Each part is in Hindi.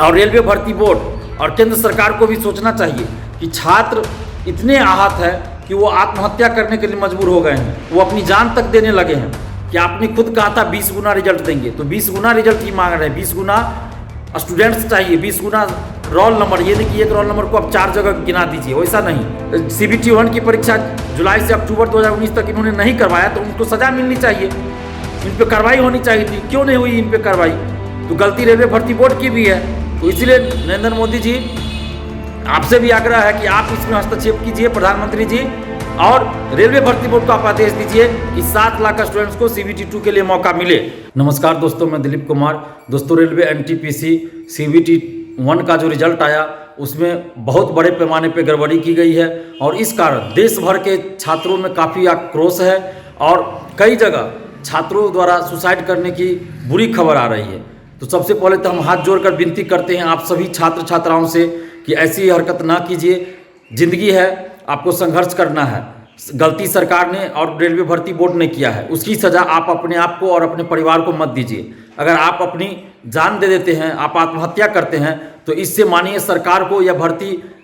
और रेलवे भर्ती बोर्ड और केंद्र सरकार को भी सोचना चाहिए कि छात्र इतने आहत है कि वो आत्महत्या करने के लिए मजबूर हो गए हैं, वो अपनी जान तक देने लगे हैं। कि आपने खुद कहा था 20 गुना रिजल्ट देंगे, तो 20 गुना रिजल्ट ही मांग रहे हैं, 20 गुना स्टूडेंट्स चाहिए, 20 गुना रोल नंबर। ये नहीं कि एक रोल नंबर को आप 4 जगह गिना दीजिए, वैसा नहीं। CBT 1 की परीक्षा जुलाई से अक्टूबर 2019 तक इन्होंने नहीं करवाया तो उनको सजा मिलनी चाहिए, इन पर कार्रवाई होनी चाहिए थी, क्यों नहीं हुई इन पर कार्रवाई? तो गलती रेलवे भर्ती बोर्ड की भी है। तो इसलिए नरेंद्र मोदी जी आपसे भी आग्रह है कि आप इसमें हस्तक्षेप कीजिए, प्रधानमंत्री जी, और रेलवे भर्ती बोर्ड को आप आदेश दीजिए कि 7 लाख स्टूडेंट्स को CBT 2 के लिए मौका मिले। नमस्कार दोस्तों, मैं दिलीप कुमार। दोस्तों, रेलवे NTPC CBT 1 का जो रिजल्ट आया उसमें बहुत बड़े पैमाने पर गड़बड़ी की गई है और इस कारण देश भर के छात्रों में काफ़ी आक्रोश है और कई जगह छात्रों द्वारा सुसाइड करने की बुरी खबर आ रही है। तो सबसे पहले तो हम हाथ जोड़कर विनती करते हैं आप सभी छात्र छात्राओं से कि ऐसी हरकत ना कीजिए। जिंदगी है, आपको संघर्ष करना है। गलती सरकार ने और रेलवे भर्ती बोर्ड ने किया है, उसकी सज़ा आप अपने आप को और अपने परिवार को मत दीजिए। अगर आप अपनी जान दे देते हैं, आप आत्महत्या करते हैं, तो इससे मानिए सरकार को या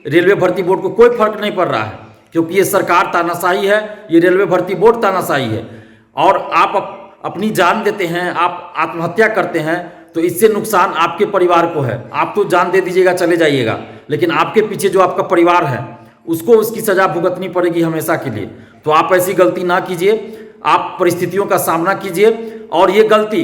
रेलवे भर्ती बोर्ड को कोई फर्क नहीं पड़ रहा है, क्योंकि ये सरकार तानाशाही है, ये रेलवे भर्ती बोर्ड तानाशाही है। और आप अपनी जान देते हैं, आप आत्महत्या करते हैं, तो इससे नुकसान आपके परिवार को है। आप तो जान दे दीजिएगा, चले जाइएगा, लेकिन आपके पीछे जो आपका परिवार है उसको उसकी सज़ा भुगतनी पड़ेगी हमेशा के लिए। तो आप ऐसी गलती ना कीजिए, आप परिस्थितियों का सामना कीजिए। और ये गलती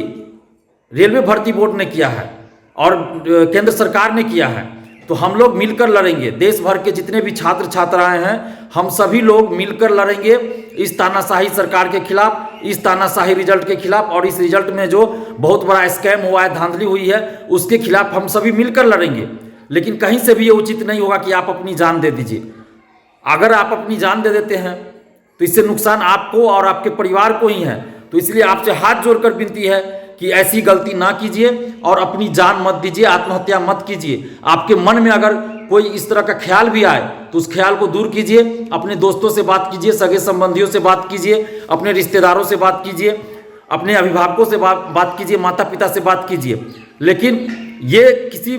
रेलवे भर्ती बोर्ड ने किया है और केंद्र सरकार ने किया है, तो हम लोग मिलकर लड़ेंगे। देश भर के जितने भी छात्र छात्राएं हैं, हम सभी लोग मिलकर लड़ेंगे इस तानाशाही सरकार के खिलाफ, इस तानाशाही रिजल्ट के खिलाफ, और इस रिजल्ट में जो बहुत बड़ा स्कैम हुआ है, धांधली हुई है, उसके खिलाफ हम सभी मिलकर लड़ेंगे। लेकिन कहीं से भी ये उचित नहीं होगा कि आप अपनी जान दे दीजिए। अगर आप अपनी जान दे देते हैं तो इससे नुकसान आपको और आपके परिवार को ही है। तो इसलिए आपसे हाथ जोड़कर विनती है कि ऐसी गलती ना कीजिए और अपनी जान मत दीजिए, आत्महत्या मत कीजिए। आपके मन में अगर कोई इस तरह का ख्याल भी आए तो उस ख्याल को दूर कीजिए, अपने दोस्तों से बात कीजिए, सगे संबंधियों से बात कीजिए, अपने रिश्तेदारों से बात कीजिए, अपने अभिभावकों से बात कीजिए, माता पिता से बात कीजिए। लेकिन ये किसी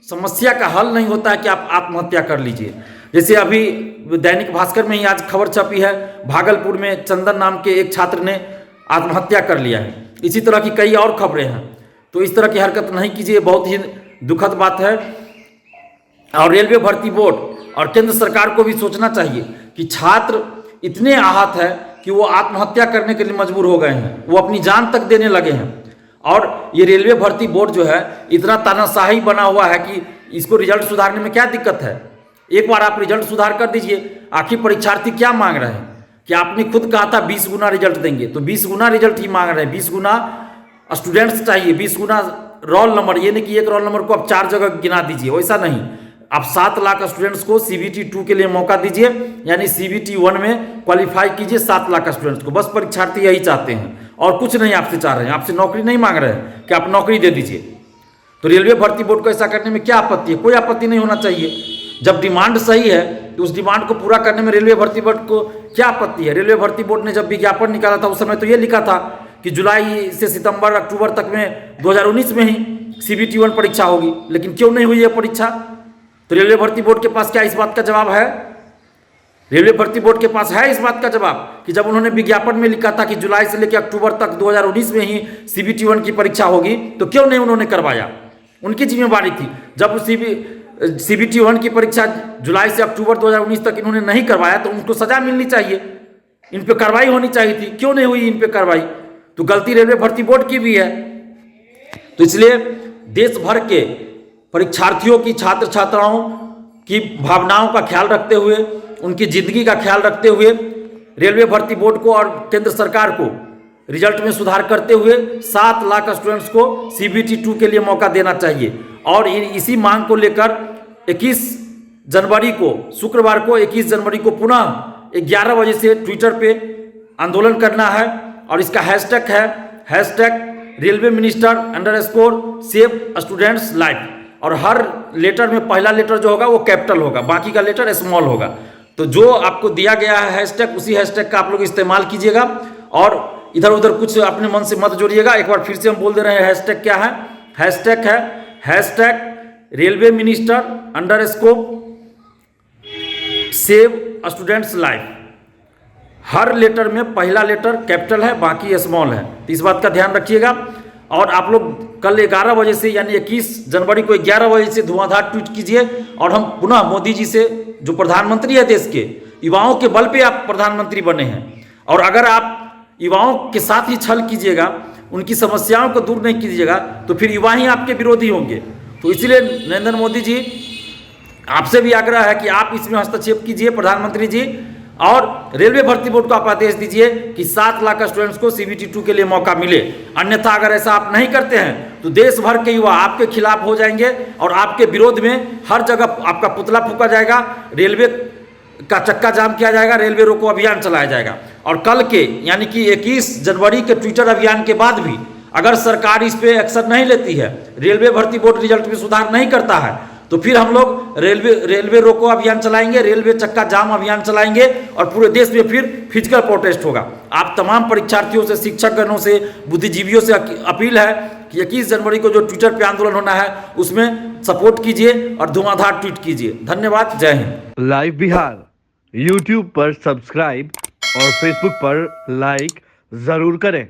समस्या का हल नहीं होता है कि आप आत्महत्या कर लीजिए। जैसे अभी दैनिक भास्कर में ही आज खबर छपी है, भागलपुर में चंदन नाम के एक छात्र ने आत्महत्या कर लिया है। इसी तरह की कई और खबरें हैं। तो इस तरह की हरकत नहीं कीजिए, बहुत ही दुखद बात है। और रेलवे भर्ती बोर्ड और केंद्र सरकार को भी सोचना चाहिए कि छात्र इतने आहत है कि वो आत्महत्या करने के लिए मजबूर हो गए हैं, वो अपनी जान तक देने लगे हैं। और ये रेलवे भर्ती बोर्ड जो है इतना तानाशाही बना हुआ है कि इसको रिजल्ट सुधारने में क्या दिक्कत है? एक बार आप रिजल्ट सुधार कर दीजिए। आखिर परीक्षार्थी क्या मांग रहे हैं कि आपने खुद कहा था 20 गुना रिजल्ट देंगे, तो 20 गुना रिजल्ट ही मांग रहे हैं, 20 गुना स्टूडेंट्स चाहिए, 20 गुना रोल नंबर। ये नहीं कि एक रोल नंबर को आप 4 जगह गिना दीजिए, वैसा नहीं। आप 7 लाख स्टूडेंट्स को CBT 2 के लिए मौका दीजिए, यानी CBT 1 में क्वालिफाई कीजिए 7 लाख स्टूडेंट्स को। बस परीक्षार्थी यही चाहते हैं और कुछ नहीं आपसे चाह रहे हैं, आपसे नौकरी नहीं मांग रहे हैं कि आप नौकरी दे दीजिए। तो रेलवे भर्ती बोर्ड को ऐसा करने में क्या आपत्ति है? कोई आपत्ति नहीं होना चाहिए। जब डिमांड सही है तो उस डिमांड को पूरा करने में रेलवे भर्ती बोर्ड को क्या आपत्ति है? रेलवे भर्ती बोर्ड ने जब विज्ञापन निकाला था उस समय तो ये लिखा था कि जुलाई से सितंबर अक्टूबर तक में 2019 में ही CBT 1 परीक्षा होगी, लेकिन क्यों नहीं हुई है परीक्षा? तो रेलवे भर्ती बोर्ड के पास क्या इस बात का जवाब है? रेलवे भर्ती बोर्ड के पास है इस बात का जवाब कि जब उन्होंने विज्ञापन में लिखा था कि जुलाई से लेकर अक्टूबर तक 2019 में ही CBT 1 की परीक्षा होगी, तो क्यों नहीं उन्होंने करवाया? उनकी जिम्मेवारी थी। जब CBT 1 की परीक्षा जुलाई से अक्टूबर 2019 तक इन्होंने नहीं करवाया तो उनको सजा मिलनी चाहिए, इन पे कार्रवाई होनी चाहिए थी, क्यों नहीं हुई इन पे कार्रवाई? तो गलती रेलवे भर्ती बोर्ड की भी है। तो इसलिए देश भर के परीक्षार्थियों की, छात्र छात्राओं की भावनाओं का ख्याल रखते हुए, उनकी जिंदगी का ख्याल रखते हुए रेलवे भर्ती बोर्ड को और केंद्र सरकार को रिजल्ट में सुधार करते हुए 7 लाख स्टूडेंट्स को CBT 2 के लिए मौका देना चाहिए। और इसी मांग को लेकर 21 जनवरी को, शुक्रवार को 21 जनवरी को पुनः 11 बजे से ट्विटर पे आंदोलन करना है। और इसका हैशटैग है railway minister _save students life. और हर लेटर में पहला लेटर जो होगा वो कैपिटल होगा, बाकी का लेटर स्मॉल होगा। तो जो आपको दिया गया है हैशटैग, उसी हैशटैग का आप लोग इस्तेमाल कीजिएगा और इधर उधर कुछ अपने मन से मत जोड़िएगा। एक बार फिर से हम बोल दे रहे हैं हैशटैग क्या है। हैशटैग है railway minister underscore save students life. हर लेटर में पहला लेटर कैपिटल है, बाकी स्मॉल है, तो इस बात का ध्यान रखिएगा। और आप लोग कल 11 बजे से यानी 21 जनवरी को 11 बजे से धुआंधार ट्वीट कीजिए और हम पुनः मोदी जी से, जो प्रधानमंत्री है देश के, युवाओं के बल पे आप प्रधानमंत्री बने हैं, और अगर आप युवाओं के साथ ही छल कीजिएगा, उनकी समस्याओं को दूर नहीं कीजिएगा, तो फिर युवा ही आपके विरोधी होंगे। तो इसलिए नरेंद्र मोदी जी, आपसे भी आग्रह है कि आप इसमें हस्तक्षेप कीजिए प्रधानमंत्री जी, और रेलवे भर्ती बोर्ड को आप आदेश दीजिए कि 7 लाख स्टूडेंट्स को CBT 2 के लिए मौका मिले। अन्यथा अगर ऐसा आप नहीं करते हैं तो देश भर के युवा आपके खिलाफ हो जाएंगे और आपके विरोध में हर जगह आपका पुतला फूंका जाएगा, रेलवे का चक्का जाम किया जाएगा, रेलवे रोको अभियान चलाया जाएगा। और कल के यानी कि 21 जनवरी के ट्विटर अभियान के बाद भी अगर सरकार इस पे एक्शन नहीं लेती है, रेलवे भर्ती बोर्ड रिजल्ट में सुधार नहीं करता है, तो फिर हम लोग रेलवे रोको अभियान चलाएंगे, रेलवे चक्का जाम अभियान चलाएंगे और पूरे देश में फिर फिजिकल प्रोटेस्ट होगा। आप तमाम परीक्षार्थियों से, शिक्षकगणों से, बुद्धिजीवियों से अपील है कि 21 जनवरी को जो ट्विटर पे आंदोलन होना है उसमें सपोर्ट कीजिए और धुआंधार ट्वीट कीजिए। धन्यवाद, जय हिंद। लाइव बिहार यूट्यूब पर सब्सक्राइब और फेसबुक पर लाइक जरूर करें।